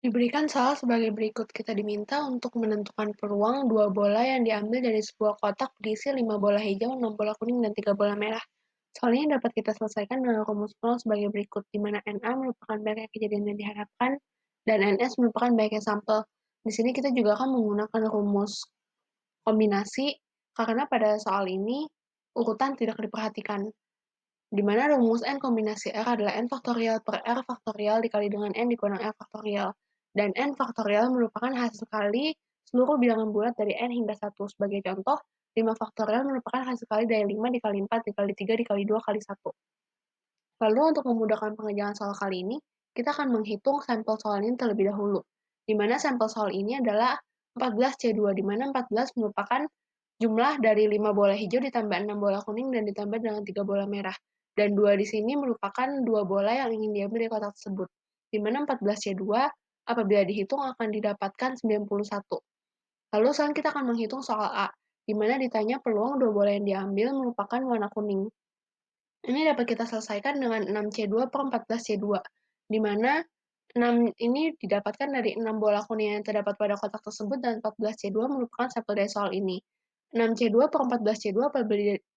Diberikan soal sebagai berikut, kita diminta untuk menentukan peluang dua bola yang diambil dari sebuah kotak berisi 5 bola hijau, 6 bola kuning, dan 3 bola merah. Soal ini dapat kita selesaikan dengan rumus peluang sebagai berikut, di mana NA merupakan banyaknya kejadian yang diharapkan, dan NS merupakan banyaknya sampel. Di sini kita juga akan menggunakan rumus kombinasi, karena pada soal ini urutan tidak diperhatikan, di mana rumus N kombinasi R adalah N faktorial per R faktorial dikali dengan N dikurang R faktorial. Dan N faktorial merupakan hasil kali seluruh bilangan bulat dari N hingga 1. Sebagai contoh, 5 faktorial merupakan hasil kali dari 5 dikali 4 dikali 3 dikali 2 kali 1. Lalu untuk memudahkan pengerjaan soal kali ini, kita akan menghitung sampel soal ini terlebih dahulu, di mana sampel soal ini adalah 14C2, di mana 14 merupakan jumlah dari 5 bola hijau ditambah 6 bola kuning dan ditambah dengan 3 bola merah. Dan 2 di sini merupakan 2 bola yang ingin diambil dari kotak tersebut, di mana 14C2 apabila dihitung akan didapatkan 91. Lalu sekarang kita akan menghitung soal A, di mana ditanya peluang 2 bola yang diambil merupakan warna kuning. Ini dapat kita selesaikan dengan 6C2 per 14C2, di mana 6 ini didapatkan dari 6 bola kuning yang terdapat pada kotak tersebut dan 14C2 merupakan sampel dari soal ini. 6C2 per 14C2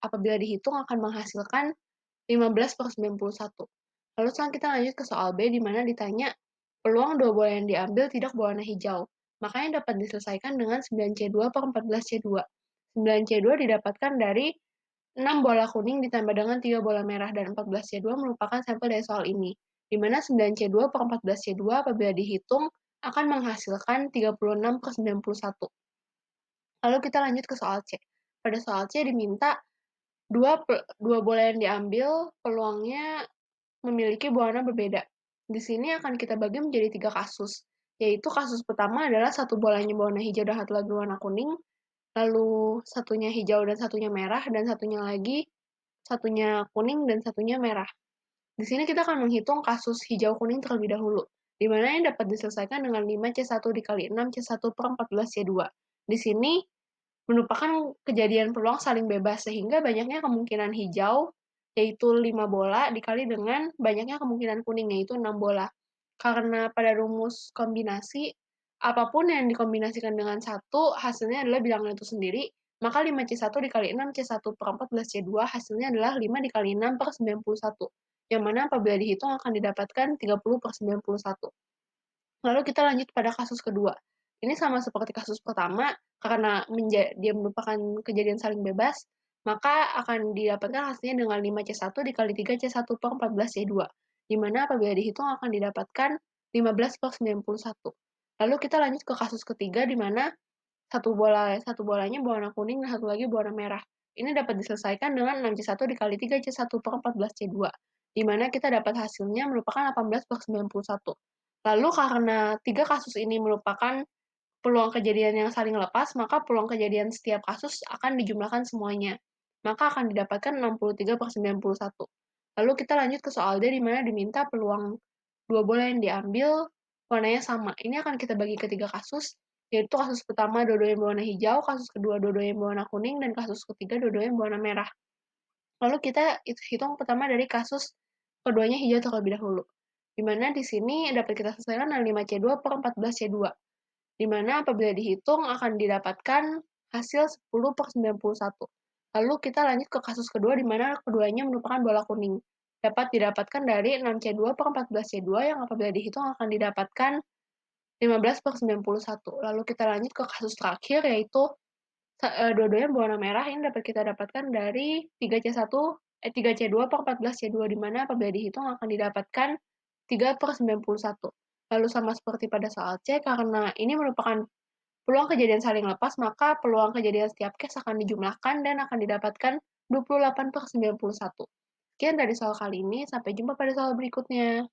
apabila dihitung akan menghasilkan 15 per 91. Lalu sekarang kita lanjut ke soal B, di mana ditanya peluang 2 bola yang diambil tidak berwarna hijau. Makanya dapat diselesaikan dengan 9C2 per 14C2. 9C2 didapatkan dari 6 bola kuning ditambah dengan 3 bola merah, dan 14C2 merupakan sampel dari soal ini, di mana 9C2 per 14C2 apabila dihitung akan menghasilkan 36 per 91. Lalu kita lanjut ke soal C. Pada soal C diminta dua bola yang diambil peluangnya memiliki warna berbeda. Di sini akan kita bagi menjadi 3 kasus, yaitu kasus pertama adalah satu bolanya berwarna hijau dan satu lagi warna kuning, lalu satunya hijau dan satunya merah, dan satunya kuning dan satunya merah. Di sini kita akan menghitung kasus hijau kuning terlebih dahulu, di mana yang dapat diselesaikan dengan 5C1 dikali 6C1 per 14C2. Di sini merupakan kejadian peluang saling bebas, sehingga banyaknya kemungkinan hijau, yaitu 5 bola, dikali dengan banyaknya kemungkinan kuning, yaitu 6 bola. Karena pada rumus kombinasi, apapun yang dikombinasikan dengan 1, hasilnya adalah bilangan itu sendiri, maka 5C1 dikali 6C1 per 14C2 hasilnya adalah 5 dikali 6 per 91, yang mana apabila dihitung akan didapatkan 30 per 91. Lalu kita lanjut pada kasus kedua. Ini sama seperti kasus pertama, karena dia merupakan kejadian saling bebas, maka akan didapatkan hasilnya dengan 5C1 dikali 3C1 per 14C2, di mana apabila dihitung akan didapatkan 15 per 91. Lalu kita lanjut ke kasus ketiga, di mana satu bolanya berwarna kuning dan satu lagi berwarna merah. Ini dapat diselesaikan dengan 6C1 dikali 3C1 per 14C2, di mana kita dapat hasilnya merupakan 18 per 91. Lalu karena 3 kasus ini merupakan peluang kejadian yang saling lepas, maka peluang kejadian setiap kasus akan dijumlahkan semuanya. Maka akan didapatkan 63 per 91. Lalu kita lanjut ke soal D, di mana diminta peluang 2 bola yang diambil warnanya sama. Ini akan kita bagi ke 3 kasus, yaitu kasus pertama dua-duanya berwarna hijau, kasus kedua dua-duanya berwarna kuning, dan kasus ketiga dua-duanya berwarna merah. Lalu kita hitung pertama dari kasus keduanya hijau terlebih dahulu, di mana di sini dapat kita selesaikan dengan 5C2 per 14C2, di mana apabila dihitung akan didapatkan hasil 10 per 91. Lalu kita lanjut ke kasus kedua, di mana keduanya merupakan bola kuning. Dapat didapatkan dari 6C2 per 14C2 yang apabila dihitung akan didapatkan 15 per 91. Lalu kita lanjut ke kasus terakhir, yaitu dua-duanya berwarna merah. Ini dapat kita dapatkan dari 3C2 per 14C2, di mana apabila dihitung akan didapatkan 3 per 91. Lalu sama seperti pada soal C, karena ini merupakan peluang kejadian saling lepas, maka peluang kejadian setiap case akan dijumlahkan dan akan didapatkan 28 per 91. Sekian dari soal kali ini, sampai jumpa pada soal berikutnya.